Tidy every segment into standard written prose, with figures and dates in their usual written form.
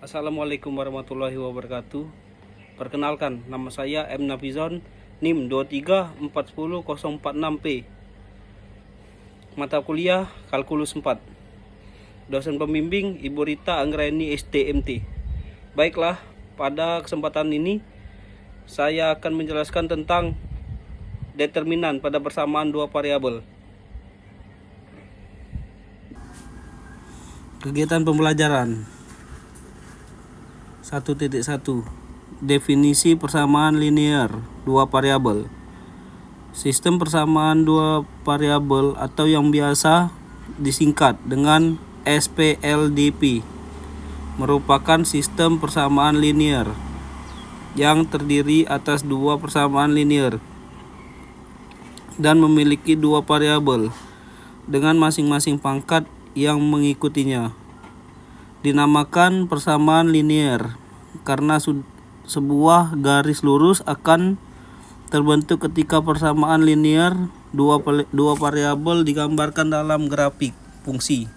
Assalamualaikum warahmatullahi wabarakatuh. Perkenalkan, nama saya M. Nafizon, NIM 2341046P. Mata kuliah Kalkulus 4. Dosen pembimbing Ibu Rita Anggraini STMT. Baiklah, pada kesempatan ini saya akan menjelaskan tentang determinan pada persamaan dua variabel. Kegiatan pembelajaran 1.1 Definisi persamaan linear dua variabel. Sistem persamaan dua variabel atau yang biasa disingkat dengan SPLDP merupakan sistem persamaan linear yang terdiri atas dua persamaan linear dan memiliki dua variabel dengan masing-masing pangkat yang mengikutinya. Dinamakan persamaan linear karena sebuah garis lurus akan terbentuk ketika persamaan linear dua variabel digambarkan dalam grafik fungsi.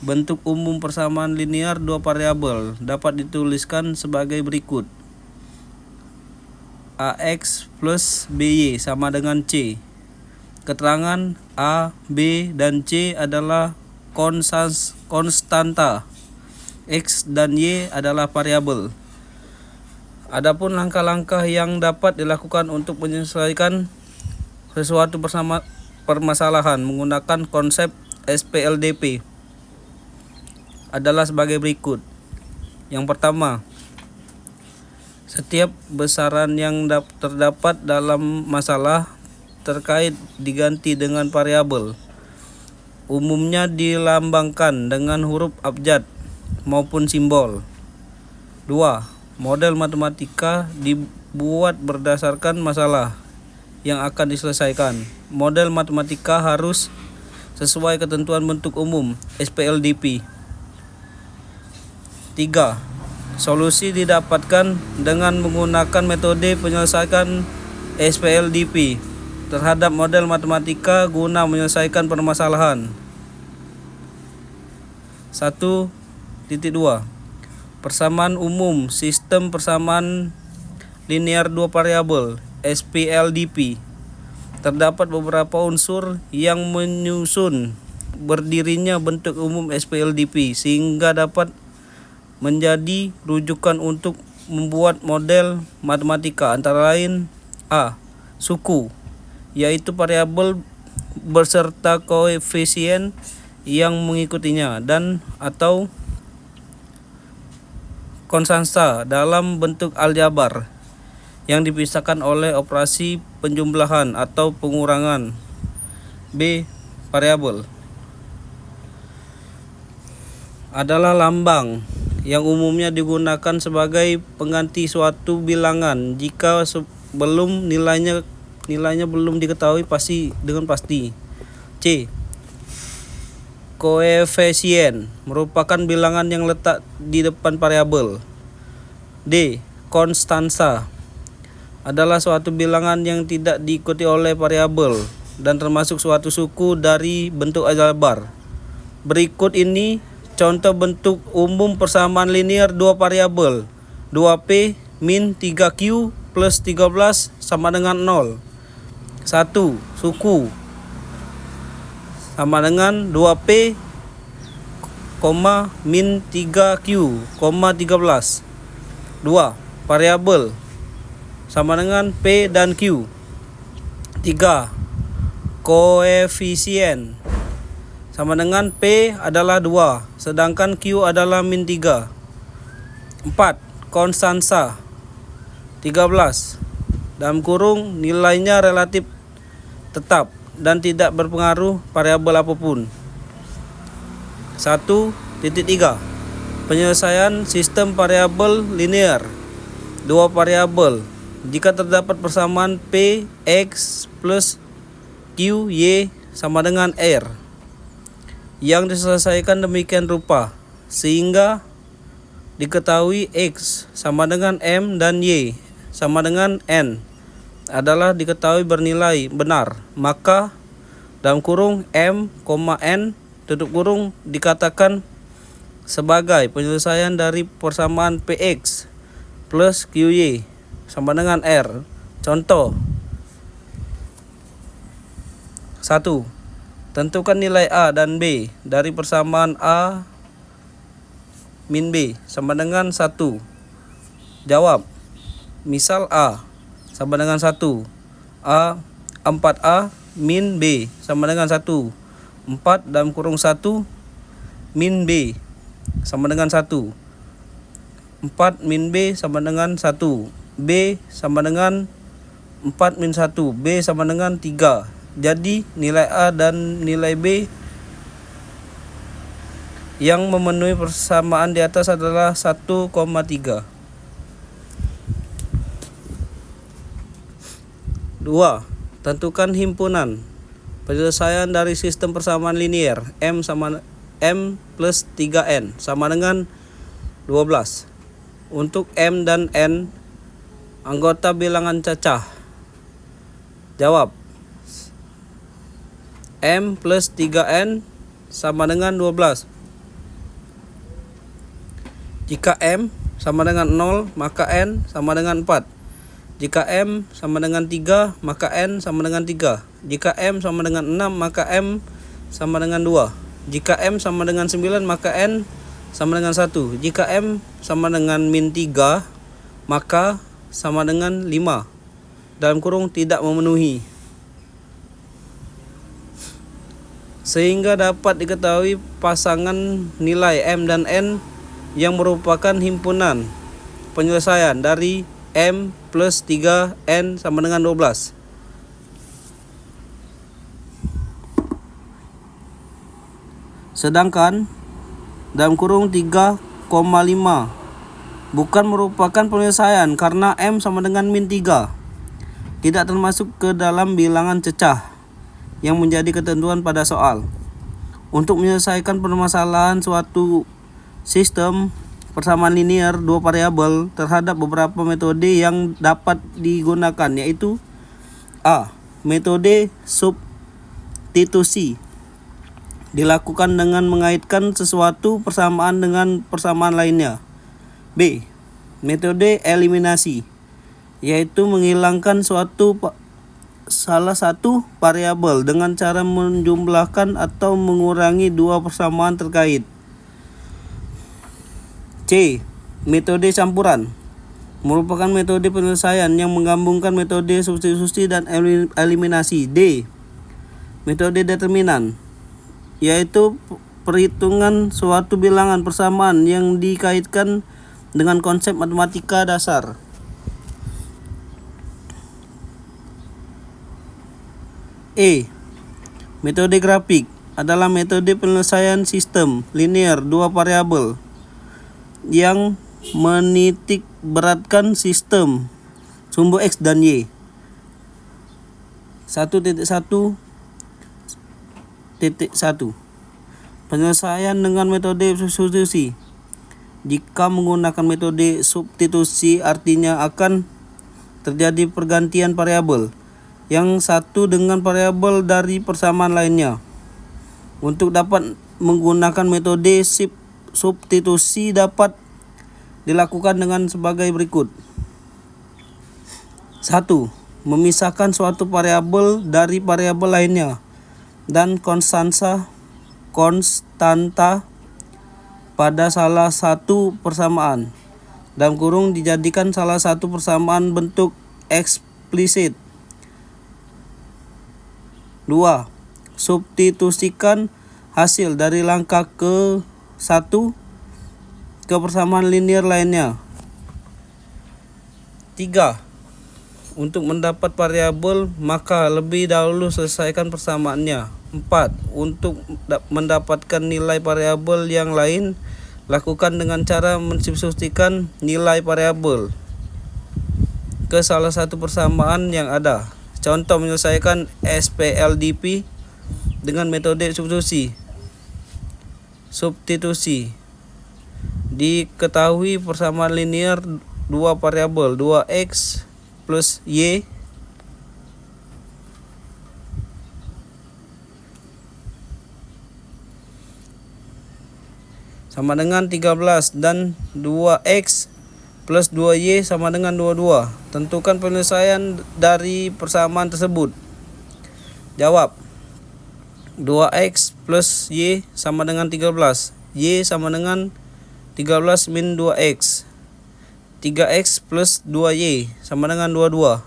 Bentuk umum persamaan linear dua variabel dapat dituliskan sebagai berikut. AX plus BY sama dengan C. Keterangan A, B, dan C adalah konstanta. X dan Y adalah variabel. Adapun langkah-langkah yang dapat dilakukan untuk menyelesaikan sesuatu permasalahan menggunakan konsep SPLDP adalah sebagai berikut. Yang pertama, setiap besaran yang terdapat dalam masalah terkait diganti dengan variabel. Umumnya dilambangkan dengan huruf abjad maupun simbol. 2. Model matematika dibuat berdasarkan masalah yang akan diselesaikan. Model matematika harus sesuai ketentuan bentuk umum SPLDP. 3. Solusi didapatkan dengan menggunakan metode penyelesaian SPLDP terhadap model matematika guna menyelesaikan permasalahan. 1.2 Persamaan umum sistem persamaan linear dua variabel SPLDP. Terdapat beberapa unsur yang menyusun berdirinya bentuk umum SPLDP sehingga dapat menjadi rujukan untuk membuat model matematika, antara lain A. Suku, yaitu variabel beserta koefisien yang mengikutinya, dan atau konstanta dalam bentuk aljabar yang dipisahkan oleh operasi penjumlahan atau pengurangan. B. Variabel adalah lambang yang umumnya digunakan sebagai pengganti suatu bilangan jika nilainya belum diketahui dengan pasti. C. Koefisien merupakan bilangan yang letak di depan variabel. D. Konstanta adalah suatu bilangan yang tidak diikuti oleh variabel dan termasuk suatu suku dari bentuk aljabar. Berikut ini contoh bentuk umum persamaan linear dua variabel. 2P min 3Q plus 13 sama dengan 0. 1. Suku sama dengan 2P, min 3Q, 13. 2. Variabel sama dengan P dan Q. 3. Koefisien sama dengan P adalah 2, sedangkan Q adalah min 3. 4. Konstanta 13 dalam kurung nilainya relatif tetap dan tidak berpengaruh variabel apapun. 1.3 Penyelesaian sistem variabel linear dua variabel jika terdapat persamaan P X plus Q Y sama dengan R yang diselesaikan demikian rupa sehingga diketahui X sama dengan M dan Y sama dengan N adalah diketahui bernilai benar, maka dalam kurung M, N tutup kurung dikatakan sebagai penyelesaian dari persamaan Px plus Qy sama dengan R. Contoh 1. Tentukan nilai A dan B dari persamaan A min B sama dengan 1. Jawab. Misal A sama dengan 1. A 4A min B sama dengan 1. 4 dalam kurung 1 min B sama dengan 1. 4 min B sama dengan 1. B sama dengan 4 min 1. B sama dengan 3. Jadi nilai A dan nilai B yang memenuhi persamaan di atas adalah 1,3. 2. Tentukan himpunan penyelesaian dari sistem persamaan linier M plus 3N sama dengan 12 untuk M dan N anggota bilangan cacah. Jawab. M plus 3N sama dengan 12. Jika M sama dengan 0, maka N sama dengan 4. Jika M sama dengan 3, maka N sama dengan 3. Jika M sama dengan 6, maka M sama dengan 2. Jika M sama dengan 9, maka N sama dengan 1. Jika M sama dengan min 3, maka sama dengan 5. Dalam kurung tidak memenuhi. Sehingga dapat diketahui pasangan nilai M dan N yang merupakan himpunan penyelesaian dari M plus 3N sama dengan 12. Sedangkan dalam kurung 3,5 bukan merupakan penyelesaian karena M sama dengan min 3. Tidak termasuk ke dalam bilangan cecah yang menjadi ketentuan pada soal. Untuk menyelesaikan permasalahan suatu sistem persamaan linear dua variabel terhadap beberapa metode yang dapat digunakan, yaitu A. Metode substitusi dilakukan dengan mengaitkan sesuatu persamaan dengan persamaan lainnya. B. Metode eliminasi, yaitu menghilangkan salah satu variabel dengan cara menjumlahkan atau mengurangi dua persamaan terkait. C. Metode campuran merupakan metode penyelesaian yang menggabungkan metode substitusi dan eliminasi. D. Metode determinan, yaitu perhitungan suatu bilangan persamaan yang dikaitkan dengan konsep matematika dasar. E. Metode grafik adalah metode penyelesaian sistem linear dua variabel yang menitik beratkan sistem sumbu X dan Y. 1.1.1 Penyelesaian dengan metode substitusi. Jika menggunakan metode substitusi, artinya akan terjadi pergantian variabel yang satu dengan variabel dari persamaan lainnya. Untuk dapat menggunakan metode substitusi dapat dilakukan dengan sebagai berikut. 1. Memisahkan suatu variabel dari variabel lainnya dan konstanta pada salah satu persamaan. Dalam kurung dijadikan salah satu persamaan bentuk eksplisit. 2. Substitusikan hasil dari langkah ke-1 ke persamaan linear lainnya. 3. Untuk mendapat variabel, maka lebih dahulu selesaikan persamaannya. 4. Untuk mendapatkan nilai variabel yang lain, lakukan dengan cara mensubstitusikan nilai variabel ke salah satu persamaan yang ada. Contoh menyelesaikan SPLDP dengan metode substitusi. Diketahui persamaan linear dua variabel 2x plus y sama dengan 13 dan 2x plus 2y sama dengan 22. Tentukan penyelesaian dari persamaan tersebut. Jawab. 2x plus y sama dengan 13. Y sama dengan 13 min 2x. 3x plus 2y sama dengan 22.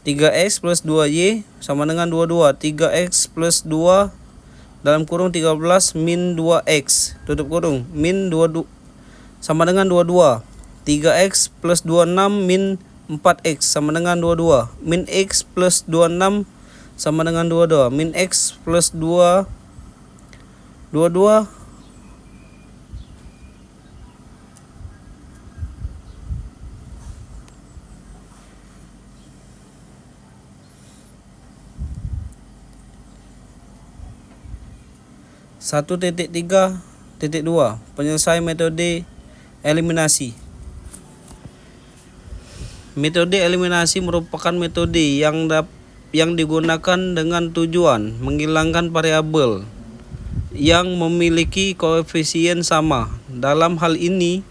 3x plus 2y sama dengan 22. 3x plus 2 dalam kurung 13 min 2x tutup kurung min 22 sama dengan 22. 3x plus 26 min 4x sama dengan 22. Min x plus 26 sama dengan 22. Min x plus 2 22 1.3.2 Penyelesaian metode eliminasi. Metode eliminasi merupakan metode yang digunakan dengan tujuan menghilangkan variabel yang memiliki koefisien sama. Dalam hal ini,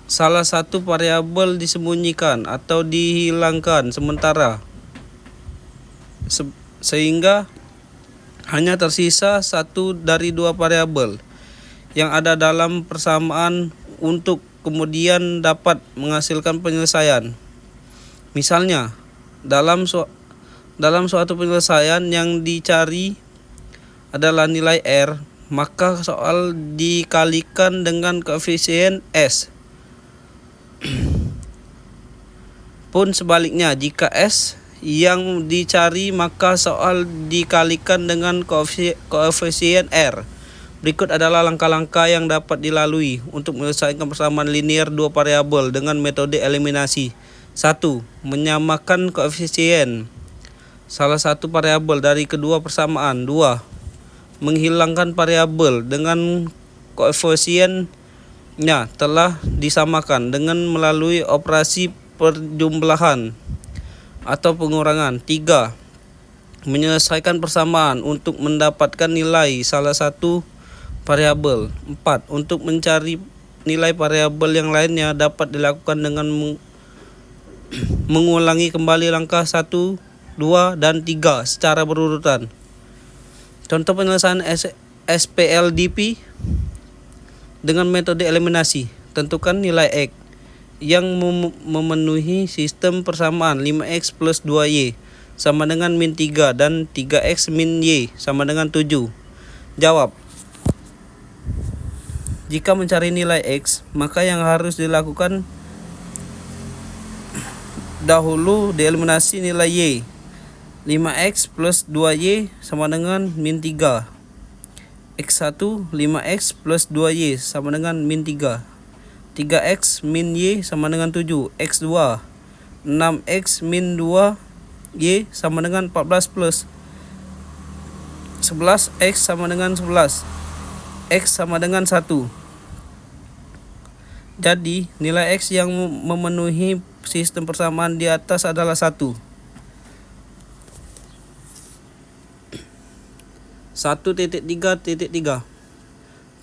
salah satu variabel disembunyikan atau dihilangkan sementara sehingga hanya tersisa satu dari dua variabel yang ada dalam persamaan untuk kemudian dapat menghasilkan penyelesaian. Misalnya, dalam suatu penyelesaian yang dicari adalah nilai R, maka soal dikalikan dengan koefisien S. Pun sebaliknya, jika S yang dicari maka soal dikalikan dengan koefisien R. Berikut adalah langkah-langkah yang dapat dilalui untuk menyelesaikan persamaan linear dua variabel dengan metode eliminasi. 1. Menyamakan koefisien salah satu variabel dari kedua persamaan. 2. Menghilangkan variabel dengan koefisiennya telah disamakan dengan melalui operasi perjumlahan atau pengurangan. 3. Menyelesaikan persamaan untuk mendapatkan nilai salah satu variabel. 4. Untuk mencari nilai variabel yang lainnya dapat dilakukan dengan mengulangi kembali langkah 1, 2, dan 3 secara berurutan. Contoh penyelesaian SPLDP dengan metode eliminasi. Tentukan nilai X yang memenuhi sistem persamaan 5x plus 2y sama dengan min 3 dan 3x min y sama dengan 7. Jawab. Jika mencari nilai X, maka yang harus dilakukan dahulu dieliminasi nilai Y. 5x plus 2y sama dengan min 3. X1 5x plus 2y sama dengan min 3. 3x min y sama dengan 7. X2 6x min 2y sama dengan 14 plus 11x sama dengan 11. X sama dengan 1. Jadi nilai X yang memenuhi sistem persamaan di atas adalah 1. 1.3.3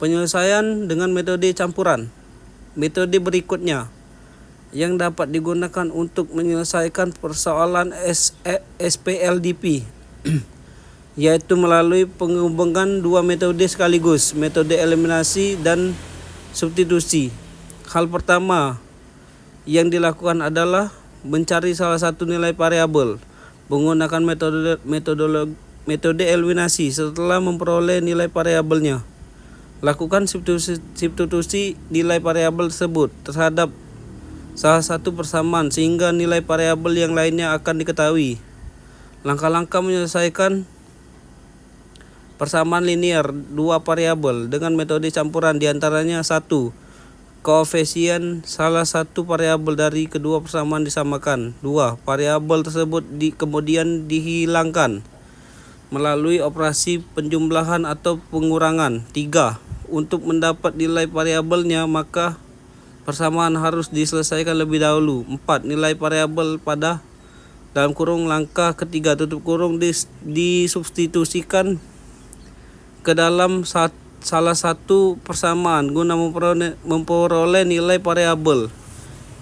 Penyelesaian dengan metode campuran. Metode berikutnya yang dapat digunakan untuk menyelesaikan persoalan SPLDP yaitu melalui penggabungan dua metode sekaligus, metode eliminasi dan substitusi. Hal pertama yang dilakukan adalah mencari salah satu nilai variabel menggunakan metode eliminasi. Setelah memperoleh nilai variabelnya, lakukan substitusi nilai variabel tersebut terhadap salah satu persamaan sehingga nilai variabel yang lainnya akan diketahui. Langkah-langkah menyelesaikan persamaan linear dua variabel dengan metode campuran diantaranya 1. Koefisien salah satu variabel dari kedua persamaan disamakan. 2. Variabel tersebut kemudian dihilangkan melalui operasi penjumlahan atau pengurangan. 3. Untuk mendapat nilai variabelnya maka persamaan harus diselesaikan lebih dahulu. 4. Nilai variabel pada dalam kurung langkah ketiga tutup kurung disubstitusikan ke dalam salah satu persamaan guna memperoleh nilai variabel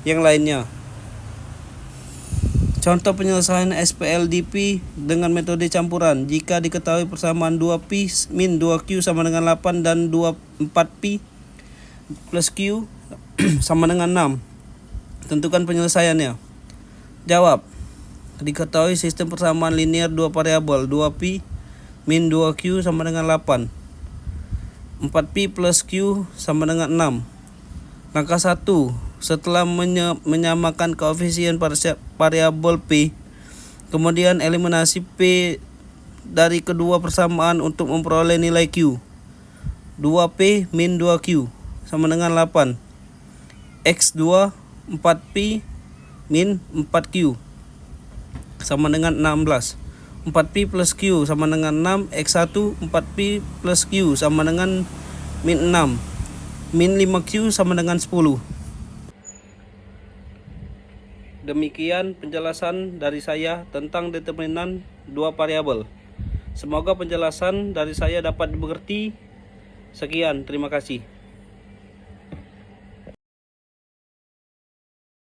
yang lainnya. Contoh penyelesaian SPLDP dengan metode campuran. Jika diketahui persamaan 2P min 2Q sama dengan 8 dan 4P plus Q sama dengan 6. Tentukan penyelesaiannya. Jawab. Diketahui sistem persamaan linear 2 variabel 2P min 2Q sama dengan 8. 4P plus Q sama dengan 6. Langkah 1. Setelah menyamakan koefisien variabel P, kemudian eliminasi P dari kedua persamaan untuk memperoleh nilai Q. 2P min 2Q sama dengan 8. X2 4P min 4Q sama dengan 16. 4P plus Q sama dengan 6. X1 4P plus Q sama dengan min 6. Min 5Q sama dengan 10. Demikian penjelasan dari saya tentang determinan 2 variabel. Semoga penjelasan dari saya dapat dimengerti. Sekian, terima kasih.